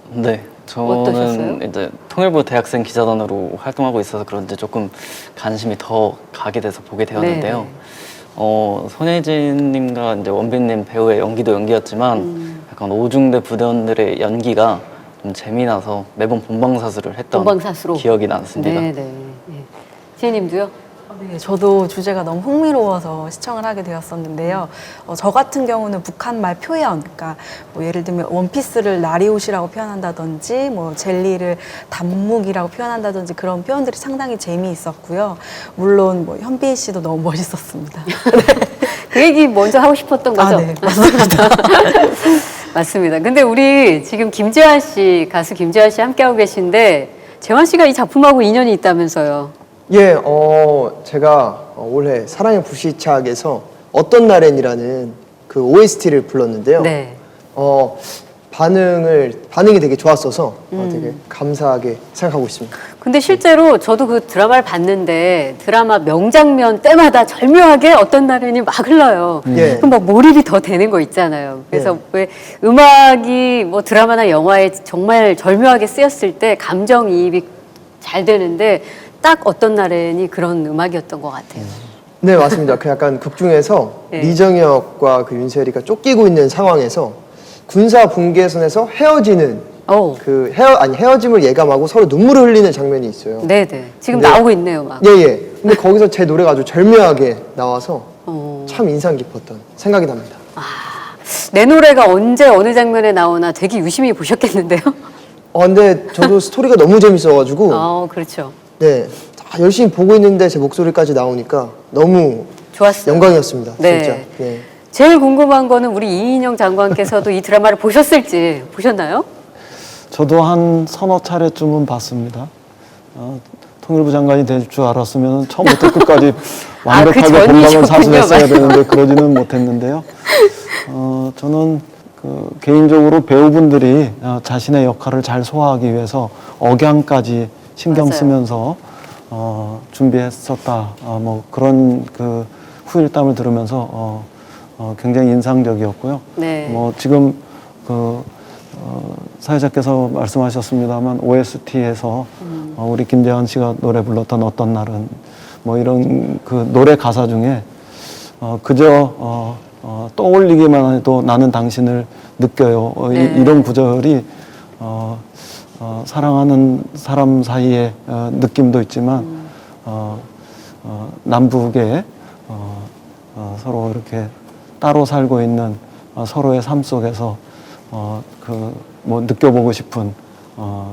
네. 어떠셨어요? 저는 이제 통일부 대학생 기자단으로 활동하고 있어서 그런지 조금 관심이 더 가게 돼서 보게 되었는데요. 손예진님과 이제 원빈님 배우의 연기도 연기였지만 약간 오중대 부대원들의 연기가 좀 재미나서 매번 본방사수를 했던 본방사수로. 기억이 남습니다. 네, 네. 네. 지혜님도요? 네, 저도 주제가 너무 흥미로워서 시청을 하게 되었었는데요. 저 같은 경우는 북한말 표현, 그러니까 뭐 예를 들면 원피스를 나리옷이라고 표현한다든지, 뭐 젤리를 단묵이라고 표현한다든지 그런 표현들이 상당히 재미있었고요. 물론 뭐 현빈 씨도 너무 멋있었습니다. 그 얘기 먼저 하고 싶었던 거죠? 네, 맞습니다. 맞습니다. 근데 우리 지금 김재환 씨, 가수 김재환 씨 함께하고 계신데, 재환 씨가 이 작품하고 인연이 있다면서요? 예, 제가 올해 사랑의 불시착에서 어떤 날엔이라는 그 OST를 불렀는데요. 네. 반응이 되게 좋았어서 되게 감사하게 생각하고 있습니다. 근데 실제로 저도 그 드라마를 봤는데 드라마 명장면 때마다 절묘하게 어떤 날에는 막 흘러요. 예. 그럼 막 몰입이 더 되는 거 있잖아요. 그래서 왜 음악이 뭐 드라마나 영화에 정말 절묘하게 쓰였을 때 감정이입이 잘 되는데 딱 어떤 날에는 그런 음악이었던 것 같아요. 네, 맞습니다. 그 약간 극 중에서 네. 리정혁과 그 윤세리가 쫓기고 있는 상황에서 군사 분계선에서 헤어지는 헤어짐을 예감하고 서로 눈물을 흘리는 장면이 있어요. 네네. 지금 네. 나오고 있네요, 막. 예. 근데 거기서 제 노래가 아주 절묘하게 나와서 어. 참 인상 깊었던 생각이 납니다. 내 노래가 언제 어느 장면에 나오나 되게 유심히 보셨겠는데요? 근데 저도 스토리가 너무 재밌어가지고 그렇죠. 네, 다 열심히 보고 있는데 제 목소리까지 나오니까 너무 좋았어요. 영광이었습니다. 네. 진짜. 네. 제일 궁금한 거는 우리 이인영 장관께서도 이 드라마를 보셨을지 보셨나요? 저도 한 서너 차례쯤은 봤습니다. 통일부 장관이 될 줄 알았으면 처음부터 끝까지 완벽하게 그 본방을 전이셨군요. 사수했어야 되는데 그러지는 못했는데요. 저는 개인적으로 배우분들이 자신의 역할을 잘 소화하기 위해서 억양까지 신경 맞아요. 쓰면서 준비했었다. 뭐 그런 그 후일담을 들으면서 굉장히 인상적이었고요. 네. 뭐 지금 사회자께서 말씀하셨습니다만 OST에서 우리 김재환 씨가 노래 불렀던 어떤 날은 뭐 이런 그 노래 가사 중에 그저 떠올리기만 해도 나는 당신을 느껴요. 네. 이런 구절이 사랑하는 사람 사이의 느낌도 있지만 남북에 서로 이렇게 따로 살고 있는 서로의 삶 속에서 뭐 느껴보고 싶은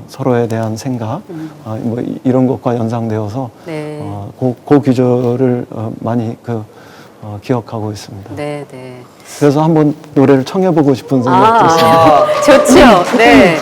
서로에 대한 생각 뭐 이런 것과 연상되어서 네. 그 규절을 많이 기억하고 있습니다. 네, 네. 그래서 한번 노래를 청해보고 싶은 생각이 들었습니다. 좋죠. 네.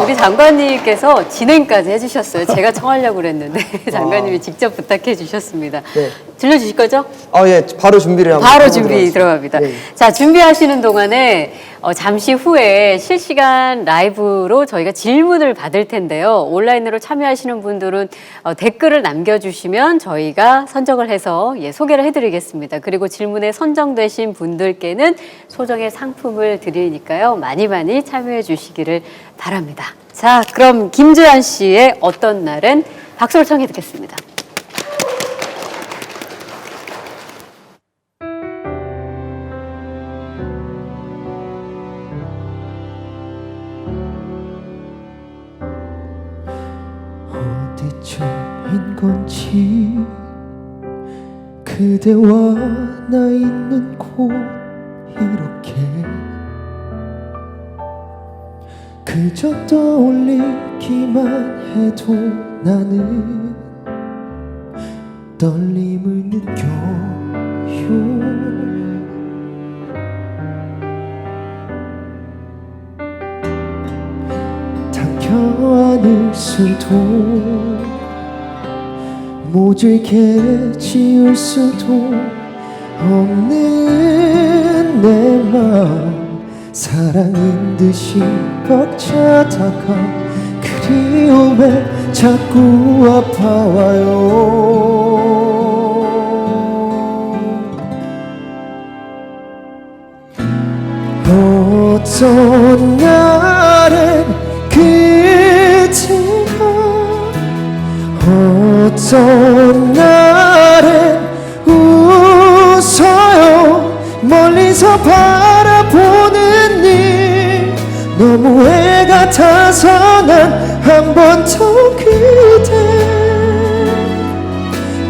우리 장관님께서 진행까지 해주셨어요. 제가 청하려고 그랬는데 장관님이 직접 부탁해 주셨습니다. 네. 들려주실 거죠? 예, 바로 준비를 한번 바로 해보도록 준비 하겠습니다. 들어갑니다. 네. 자, 준비하시는 동안에 잠시 후에 실시간 라이브로 저희가 질문을 받을 텐데요. 온라인으로 참여하시는 분들은 댓글을 남겨주시면 저희가 선정을 해서 소개를 해드리겠습니다. 그리고 질문에 선정되신 분들께는 소정의 상품을 드리니까요. 많이 많이 참여해 주시기를 바랍니다. 자, 그럼 김재환 씨의 어떤 날은 박수를 청해 듣겠습니다. 어디쯤인 건지 그대와 나 있는 곳 이렇게 그저 떠올리기만 해도 나는 떨림을 느껴요. 당겨 안을 수도 모질게 지울 수도 없는 내 맘 사랑인 듯이 벅차다가 그리움에 자꾸 아파와요. 어떤 날은 그대가 어떤 날은 웃을 멀리서 바라보는 일 너무 애 같아서 난 한 번 더 그대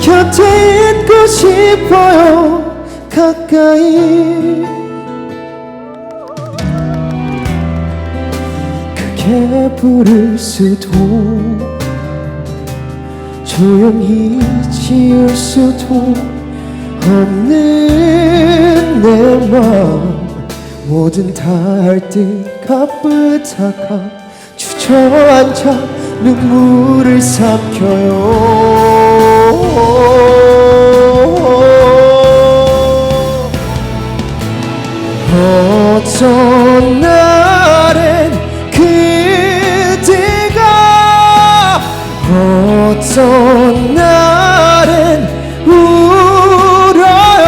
곁에 있고 싶어요 가까이 크게 부를 수도 조용히 지을 수도 없는 내 맘 뭐든 다 할 듯 가쁘다가 주저앉아 눈물을 삼켜요 어떤 날엔 그대가 어떤 날엔 울어요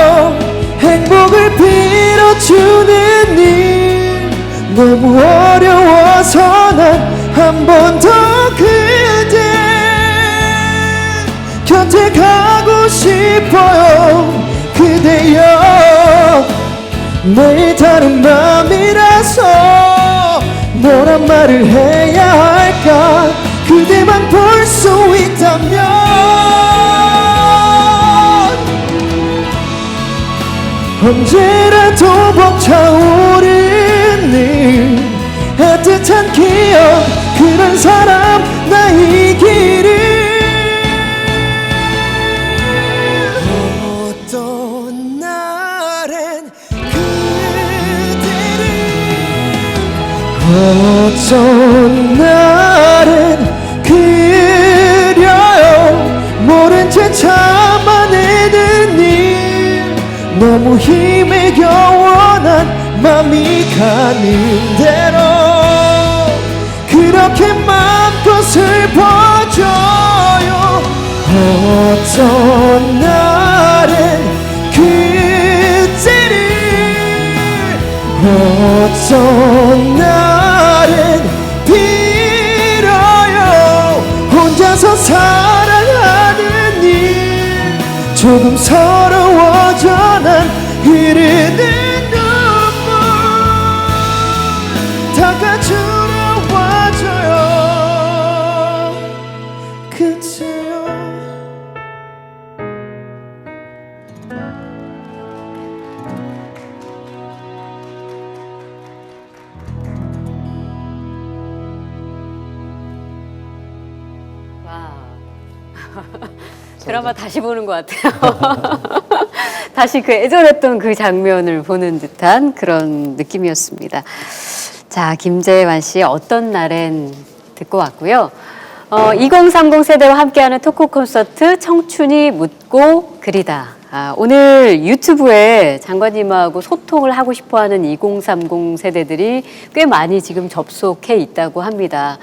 행복을 빌어주는 일 너무 어려워서 난 한 번 더 그대 곁에 가고 싶어요 그대여 매일 다른 맘이라서 뭐란 말을 해야 할까 그대만 볼 수 있다면 언제라도 벅차오르는 애틋한 기억 그런 사람 나이기를 어떤 날엔 그대를 어떤 날엔 그려요 모른 채 참아내는 일 너무 힘에 겨워 난 맘이 가는 대로 그렇게 마음껏 슬퍼져요 어떤 날엔 그대를 어떤 날엔 빌어요 혼자서 사랑하는 일 조금 서러워져 난 흐르는 눈물 닦아주려 와줘요 그대여 와. 드라마 다시 보는 것 같아요. 다시 그 애절했던 그 장면을 보는 듯한 그런 느낌이었습니다. 자, 김재환 씨의 어떤 날엔 듣고 왔고요. 2030 세대와 함께하는 토크 콘서트 청춘이 묻고 그리다. 오늘 유튜브에 장관님하고 소통을 하고 싶어하는 2030 세대들이 꽤 많이 지금 접속해 있다고 합니다.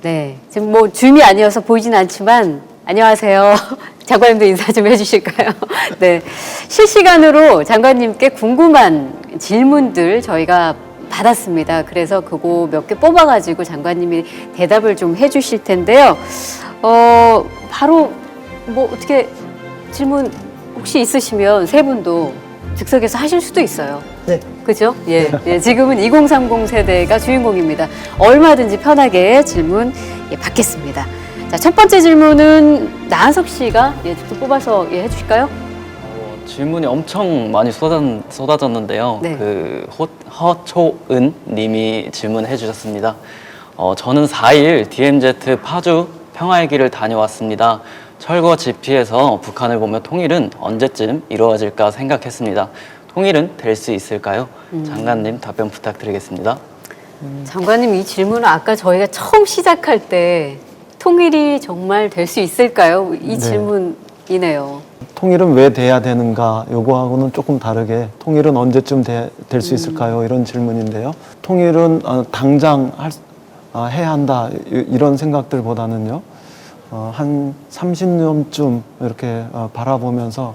네, 지금 뭐 줌이 아니어서 보이진 않지만 안녕하세요. 장관님도 인사 좀 해주실까요? 네, 실시간으로 장관님께 궁금한 질문들 저희가 받았습니다. 그래서 그거 몇 개 뽑아가지고 장관님이 대답을 좀 해주실 텐데요. 바로 뭐 어떻게 질문 혹시 있으시면 세 분도 즉석에서 하실 수도 있어요. 네. 그죠? 예, 예, 지금은 2030 세대가 주인공입니다. 얼마든지 편하게 질문 받겠습니다. 자, 첫 번째 질문은 나한석 씨가 직접 뽑아서 해주실까요? 질문이 엄청 많이 쏟아졌는데요. 네. 허초은 님이 질문해 주셨습니다. 저는 4일 DMZ 파주 평화의 길을 다녀왔습니다. 철거 지피에서 북한을 보며 통일은 언제쯤 이루어질까 생각했습니다. 통일은 될 수 있을까요? 장관님 답변 부탁드리겠습니다. 장관님, 이 질문은 아까 저희가 처음 시작할 때 통일이 정말 될 수 있을까요? 이 네. 질문이네요. 통일은 왜 돼야 되는가 요거하고는 조금 다르게 통일은 언제쯤 될 수 있을까요? 이런 질문인데요. 통일은 당장 해야 한다 이런 생각들보다는요. 한 30년쯤 이렇게 바라보면서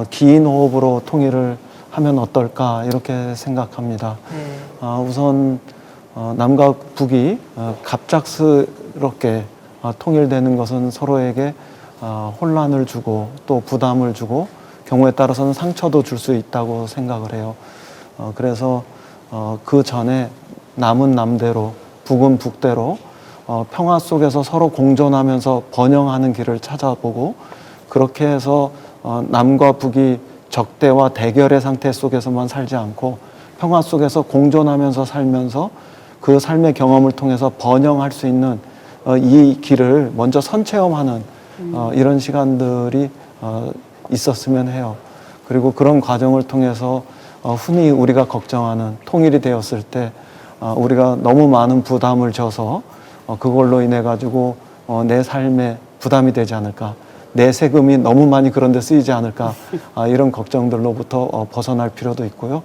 긴 호흡으로 통일을 하면 어떨까 이렇게 생각합니다. 네. 우선 남과 북이 갑작스럽게 통일되는 것은 서로에게 혼란을 주고 또 부담을 주고 경우에 따라서는 상처도 줄 수 있다고 생각을 해요. 그래서 그 전에 남은 남대로 북은 북대로 평화 속에서 서로 공존하면서 번영하는 길을 찾아보고 그렇게 해서 남과 북이 적대와 대결의 상태 속에서만 살지 않고 평화 속에서 공존하면서 살면서 그 삶의 경험을 통해서 번영할 수 있는 이 길을 먼저 선체험하는 이런 시간들이 있었으면 해요. 그리고 그런 과정을 통해서 흔히 우리가 걱정하는 통일이 되었을 때 우리가 너무 많은 부담을 져서 그걸로 인해 가지고 내 삶에 부담이 되지 않을까, 내 세금이 너무 많이 그런 데 쓰이지 않을까, 이런 걱정들로부터 벗어날 필요도 있고요.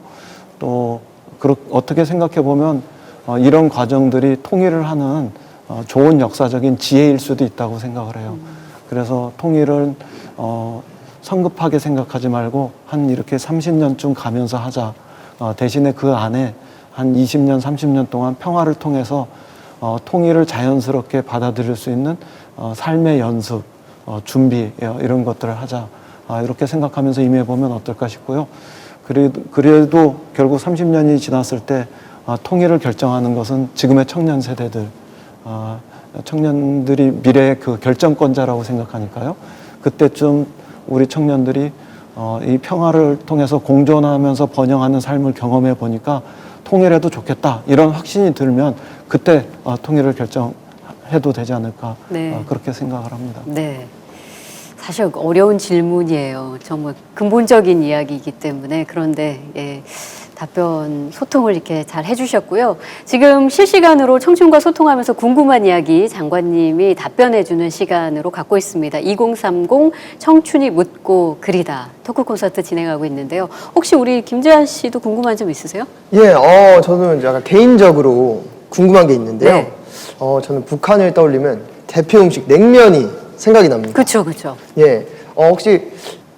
또 어떻게 생각해 보면 이런 과정들이 통일을 하는 좋은 역사적인 지혜일 수도 있다고 생각을 해요. 그래서 통일은 성급하게 생각하지 말고 한 이렇게 30년쯤 가면서 하자. 대신에 그 안에 한 20년, 30년 동안 평화를 통해서 통일을 자연스럽게 받아들일 수 있는 삶의 연습, 준비 이런 것들을 하자. 이렇게 생각하면서 임해보면 어떨까 싶고요. 그래도 결국 30년이 지났을 때 통일을 결정하는 것은 지금의 청년 세대들, 청년들이 미래의 그 결정권자라고 생각하니까요. 그때쯤 우리 청년들이 이 평화를 통해서 공존하면서 번영하는 삶을 경험해 보니까 통일해도 좋겠다 이런 확신이 들면 그때 통일을 결정해도 되지 않을까 네. 그렇게 생각을 합니다. 네. 사실 어려운 질문이에요. 정말 근본적인 이야기이기 때문에 그런데 답변, 소통을 이렇게 잘 해주셨고요. 지금 실시간으로 청춘과 소통하면서 궁금한 이야기 장관님이 답변해주는 시간으로 갖고 있습니다. 2030 청춘이 묻고 그리다 토크 콘서트 진행하고 있는데요. 혹시 우리 김재환 씨도 궁금한 점 있으세요? 예, 저는 약간 개인적으로 궁금한 게 있는데요. 네. 저는 북한을 떠올리면 대표 음식 냉면이 생각이 납니다. 그렇죠, 그렇죠. 예, 혹시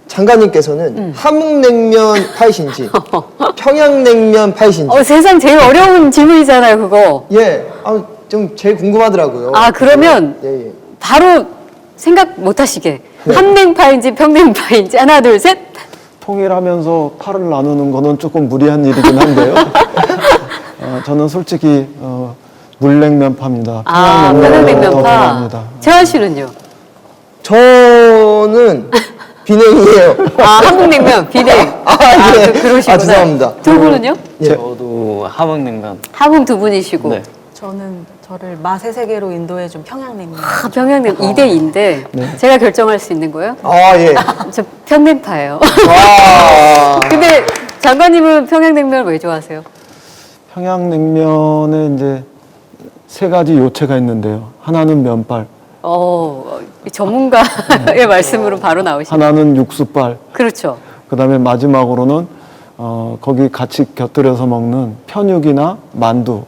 장관님께서는 함흥냉면 파이신지 평양냉면 파이신지 세상 제일 어려운 질문이잖아요, 그거. 예, 좀 제일 궁금하더라고요. 그러면 예. 바로 생각 못 하시게. 함냉파인지 평냉파인지 하나, 둘, 셋. 통일하면서 팔을 나누는 거는 조금 무리한 일이긴 한데요. 저는 솔직히 물냉면파입니다. 평양냉면파. 좋아합니다. 재환 씨는요? 저는 비냉이에요. 한국냉면, 비냉. 예. 그러시구나. 죄송합니다. 두 분은요? 예. 저도 함흥냉면. 함흥 두 분이시고. 네. 저를 맛의 세계로 인도해준 평양냉면. 평양냉면 2대2인데 제가 결정할 수 있는 거예요? 예. 저 평냉파예요. 와. 근데 장관님은 평양냉면을 왜 좋아하세요? 평양냉면에 이제 세 가지 요체가 있는데요. 하나는 면발, 전문가의 말씀으로 바로 나오시죠. 하나는 육수발, 그렇죠. 그다음에 마지막으로는 거기 같이 곁들여서 먹는 편육이나 만두.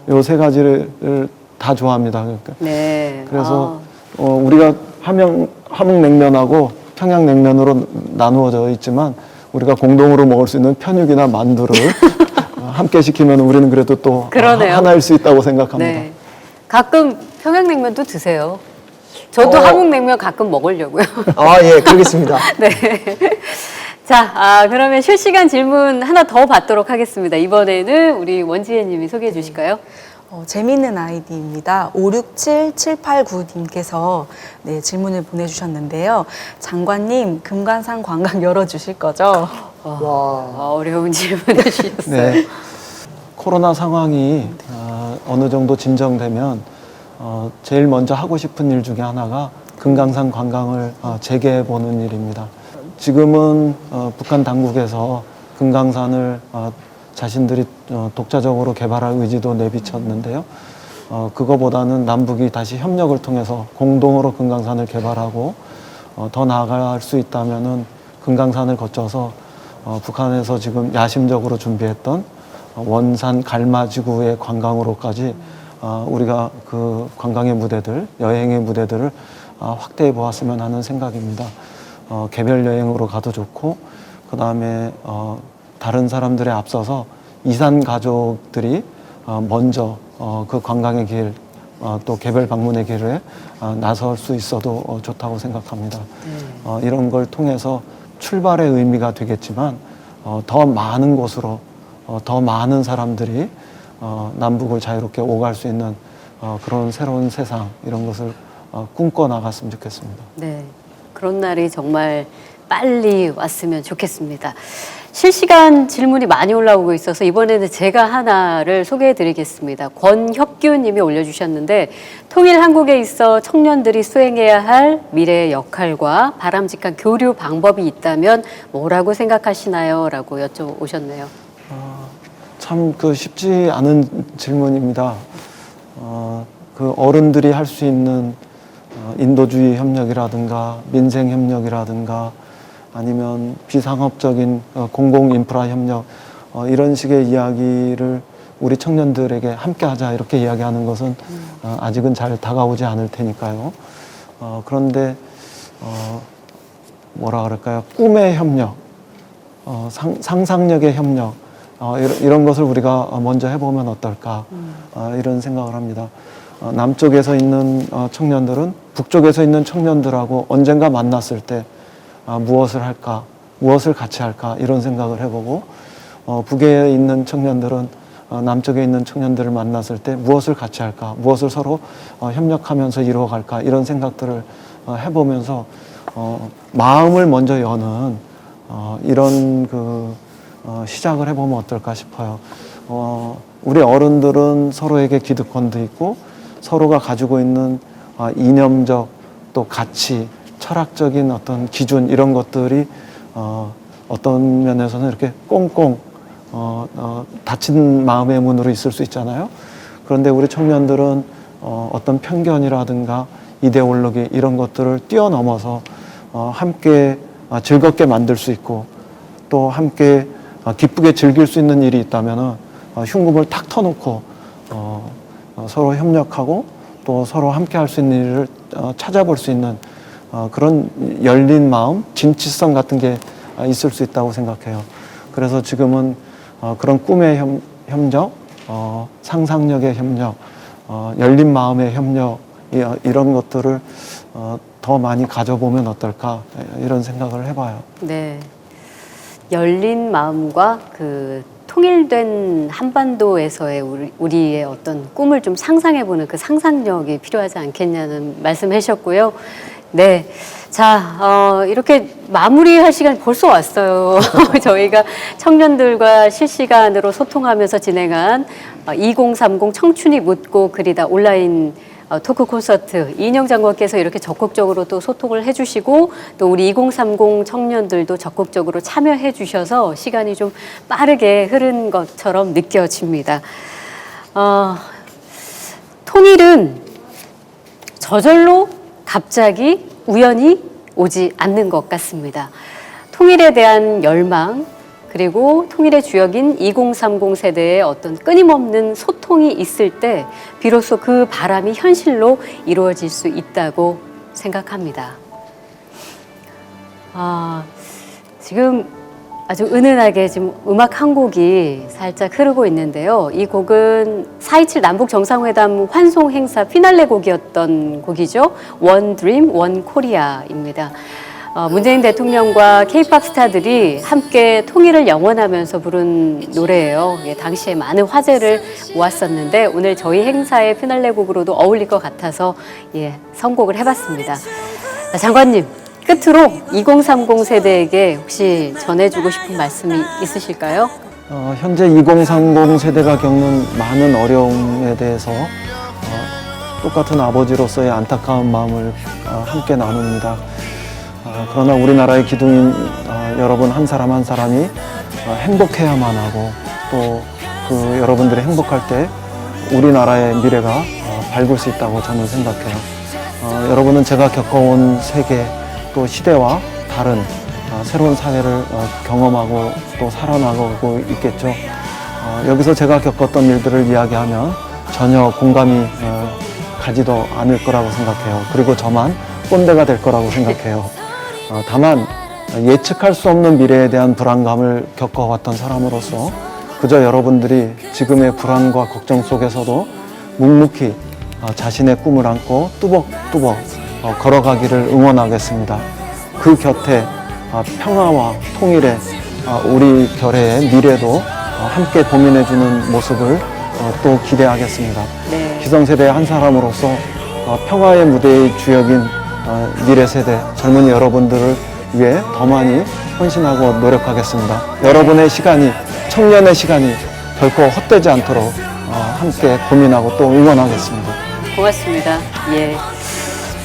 요 세 가지를 다 좋아합니다. 그러니까. 네. 그래서 우리가 함흥냉면하고 평양냉면으로 나누어져 있지만 우리가 공동으로 먹을 수 있는 편육이나 만두를 함께 시키면 우리는 그래도 또 그러네요. 하나일 수 있다고 생각합니다. 네. 가끔 평양냉면도 드세요. 저도 함흥냉면 가끔 먹으려고요. 예, 그러겠습니다. 네. 자, 그러면 실시간 질문 하나 더 받도록 하겠습니다. 이번에는 우리 원지혜 님이 소개해 주실까요? 재미있는 아이디입니다. 567789님께서 질문을 보내주셨는데요. 장관님, 금관산 관광 열어주실 거죠? 어려운 질문을 주셨어요. 네. 코로나 상황이 어느 정도 진정되면 제일 먼저 하고 싶은 일 중에 하나가 금강산 관광을 재개해 보는 일입니다. 지금은 북한 당국에서 금강산을 자신들이 독자적으로 개발할 의지도 내비쳤는데요. 그거보다는 남북이 다시 협력을 통해서 공동으로 금강산을 개발하고 더 나아갈 수 있다면은 금강산을 거쳐서 북한에서 지금 야심적으로 준비했던 원산 갈마지구의 관광으로까지 우리가 그 관광의 무대들, 여행의 무대들을 확대해 보았으면 하는 생각입니다. 개별 여행으로 가도 좋고, 그 다음에 다른 사람들에 앞서서 이산 가족들이 먼저 그 관광의 길, 또 개별 방문의 길에 나설 수 있어도 좋다고 생각합니다. 이런 걸 통해서 출발의 의미가 되겠지만 더 많은 곳으로 더 많은 사람들이 남북을 자유롭게 오갈 수 있는 그런 새로운 세상 이런 것을 꿈꿔 나갔으면 좋겠습니다. 네, 그런 날이 정말 빨리 왔으면 좋겠습니다. 실시간 질문이 많이 올라오고 있어서 이번에는 제가 하나를 소개해 드리겠습니다. 권혁규 님이 올려주셨는데 통일 한국에 있어 청년들이 수행해야 할 미래의 역할과 바람직한 교류 방법이 있다면 뭐라고 생각하시나요? 라고 여쭤오셨네요. 참 쉽지 않은 질문입니다. 그 어른들이 할 수 있는 인도주의 협력이라든가 민생 협력이라든가 아니면 비상업적인 공공 인프라 협력 이런 식의 이야기를 우리 청년들에게 함께 하자 이렇게 이야기하는 것은 아직은 잘 다가오지 않을 테니까요. 그런데 뭐라 그럴까요? 꿈의 협력, 상상력의 협력 이런 것을 우리가 먼저 해보면 어떨까 이런 생각을 합니다. 남쪽에서 있는 청년들은 북쪽에서 있는 청년들하고 언젠가 만났을 때 무엇을 할까, 무엇을 같이 할까 이런 생각을 해보고 북에 있는 청년들은 남쪽에 있는 청년들을 만났을 때 무엇을 같이 할까, 무엇을 서로 협력하면서 이루어갈까 이런 생각들을 해보면서 마음을 먼저 여는 이런 시작을 해보면 어떨까 싶어요. 우리 어른들은 서로에게 기득권도 있고 서로가 가지고 있는 이념적 또 가치, 철학적인 어떤 기준 이런 것들이 어떤 면에서는 이렇게 꽁꽁 닫힌 마음의 문으로 있을 수 있잖아요. 그런데 우리 청년들은 어떤 편견이라든가 이데올로기 이런 것들을 뛰어넘어서 함께 즐겁게 만들 수 있고 또 함께 기쁘게 즐길 수 있는 일이 있다면은 흉금을 탁 터놓고 서로 협력하고 또 서로 함께 할 수 있는 일을 찾아볼 수 있는 그런 열린 마음, 진취성 같은 게 있을 수 있다고 생각해요. 그래서 지금은 그런 꿈의 협력, 상상력의 협력, 열린 마음의 협력 이런 것들을 더 많이 가져보면 어떨까 이런 생각을 해봐요. 네, 열린 마음과 통일된 한반도에서의 우리의 어떤 꿈을 좀 상상해보는 그 상상력이 필요하지 않겠냐는 말씀해 주셨고요. 네. 자, 이렇게 마무리할 시간이 벌써 왔어요. 저희가 청년들과 실시간으로 소통하면서 진행한 2030 청춘이 묻고 그리다 온라인 토크 콘서트 이인영 장관께서 이렇게 적극적으로 또 소통을 해주시고 또 우리 2030 청년들도 적극적으로 참여해 주셔서 시간이 좀 빠르게 흐른 것처럼 느껴집니다. 통일은 저절로 갑자기 우연히 오지 않는 것 같습니다. 통일에 대한 열망 그리고 통일의 주역인 2030 세대의 어떤 끊임없는 소통이 있을 때 비로소 그 바람이 현실로 이루어질 수 있다고 생각합니다. 지금 아주 은은하게 지금 음악 한 곡이 살짝 흐르고 있는데요. 이 곡은 4.27 남북 정상회담 환송 행사 피날레 곡이었던 곡이죠. One Dream, One Korea입니다. 문재인 대통령과 K-팝 스타들이 함께 통일을 영원하면서 부른 노래예요. 당시에 많은 화제를 모았었는데 오늘 저희 행사의 피날레 곡으로도 어울릴 것 같아서 선곡을 해봤습니다. 장관님, 끝으로 2030 세대에게 혹시 전해주고 싶은 말씀이 있으실까요? 현재 2030 세대가 겪는 많은 어려움에 대해서 똑같은 아버지로서의 안타까운 마음을 함께 나눕니다. 그러나 우리나라의 기둥인 여러분 한 사람 한 사람이 행복해야만 하고 또 그 여러분들이 행복할 때 우리나라의 미래가 밝을 수 있다고 저는 생각해요. 여러분은 제가 겪어온 세계 또 시대와 다른 새로운 사회를 경험하고 또 살아나가고 있겠죠. 여기서 제가 겪었던 일들을 이야기하면 전혀 공감이 가지도 않을 거라고 생각해요. 그리고 저만 꼰대가 될 거라고 생각해요. 다만 예측할 수 없는 미래에 대한 불안감을 겪어왔던 사람으로서 그저 여러분들이 지금의 불안과 걱정 속에서도 묵묵히 자신의 꿈을 안고 뚜벅뚜벅 걸어가기를 응원하겠습니다. 그 곁에 평화와 통일의 우리 결의의 미래도 함께 고민해주는 모습을 또 기대하겠습니다. 네. 기성세대의 한 사람으로서 평화의 무대의 주역인 미래 세대 젊은이 여러분들을 위해 더 많이 헌신하고 노력하겠습니다. 여러분의 시간이, 청년의 시간이 결코 헛되지 않도록 함께 고민하고 또 응원하겠습니다. 고맙습니다. 예.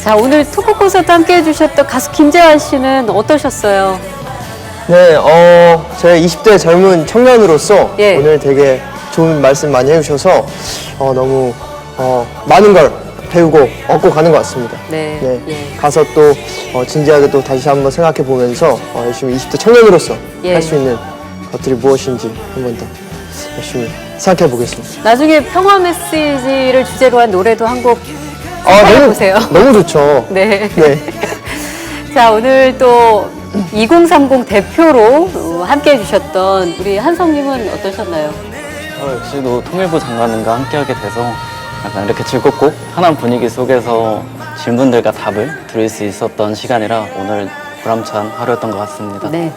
자, 오늘 토크 콘서트 함께 해주셨던 가수 김재환 씨는 어떠셨어요? 네, 제 20대 젊은 청년으로서 예. 오늘 되게 좋은 말씀 많이 해주셔서 너무 많은 걸 배우고 얻고 가는 것 같습니다. 네. 예. 가서 또 진지하게 또 다시 한번 생각해 보면서 열심히 20대 청년으로서 예. 할 수 있는 것들이 무엇인지 한 번 더 열심히 생각해 보겠습니다. 나중에 평화 메시지를 주제로 한 노래도 한 곡 해보세요. 너무 좋죠. 네. 네. 자, 오늘 또 2030 대표로 함께 해주셨던 우리 한성님은 어떠셨나요? 역시도 통일부 장관님과 함께하게 돼서 약간 이렇게 즐겁고 편한 분위기 속에서 질문들과 답을 들을 수 있었던 시간이라 오늘 보람찬 하루였던 것 같습니다. 네.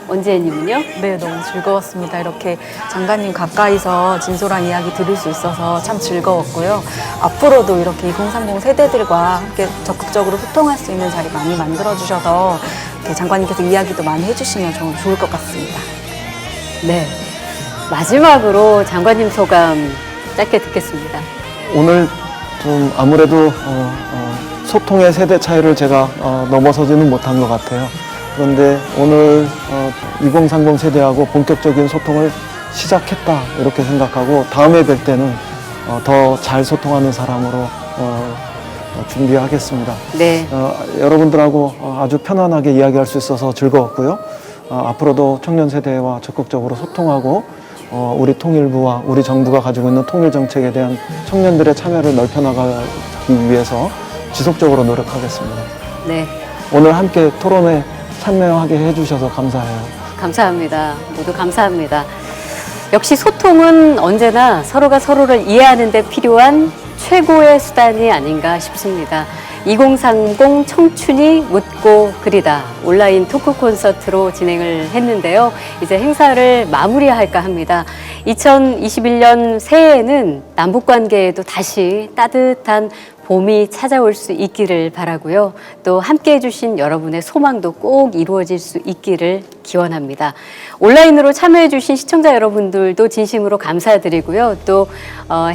원지혜님은요? 네, 너무 즐거웠습니다. 이렇게 장관님 가까이서 진솔한 이야기 들을 수 있어서 참 즐거웠고요. 앞으로도 이렇게 2030 세대들과 함께 적극적으로 소통할 수 있는 자리 많이 만들어주셔서 이렇게 장관님께서 이야기도 많이 해주시면 저는 좋을 것 같습니다. 네. 마지막으로 장관님 소감 짧게 듣겠습니다. 오늘 좀 아무래도 소통의 세대 차이를 제가 넘어서지는 못한 것 같아요. 그런데 오늘 2030 세대하고 본격적인 소통을 시작했다 이렇게 생각하고 다음에 뵐 때는 더 잘 소통하는 사람으로 준비하겠습니다. 네. 여러분들하고 아주 편안하게 이야기할 수 있어서 즐거웠고요. 앞으로도 청년 세대와 적극적으로 소통하고 우리 통일부와 우리 정부가 가지고 있는 통일 정책에 대한 청년들의 참여를 넓혀나가기 위해서 지속적으로 노력하겠습니다. 네. 오늘 함께 토론에 참여하게 해주셔서 감사해요. 감사합니다. 모두 감사합니다. 역시 소통은 언제나 서로가 서로를 이해하는 데 필요한 최고의 수단이 아닌가 싶습니다. 2030 청춘이 묻고 그리다 온라인 토크 콘서트로 진행을 했는데요. 이제 행사를 마무리할까 합니다. 2021년 새해에는 남북관계에도 다시 따뜻한 봄이 찾아올 수 있기를 바라고요. 또 함께해 주신 여러분의 소망도 꼭 이루어질 수 있기를 기원합니다. 온라인으로 참여해 주신 시청자 여러분들도 진심으로 감사드리고요. 또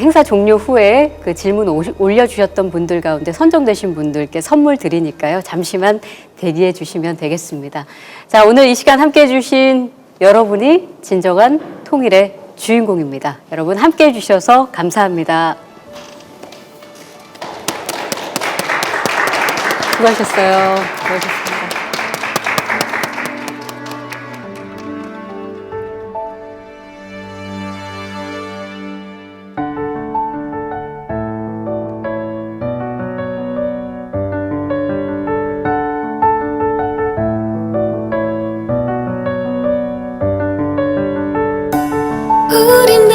행사 종료 후에 그 질문 올려주셨던 분들 가운데 선정되신 분들께 선물 드리니까요. 잠시만 대기해 주시면 되겠습니다. 자, 오늘 이 시간 함께해 주신 여러분이 진정한 통일의 주인공입니다. 여러분 함께해 주셔서 감사합니다. 수고하셨어요. 수고하셨습니다. 우린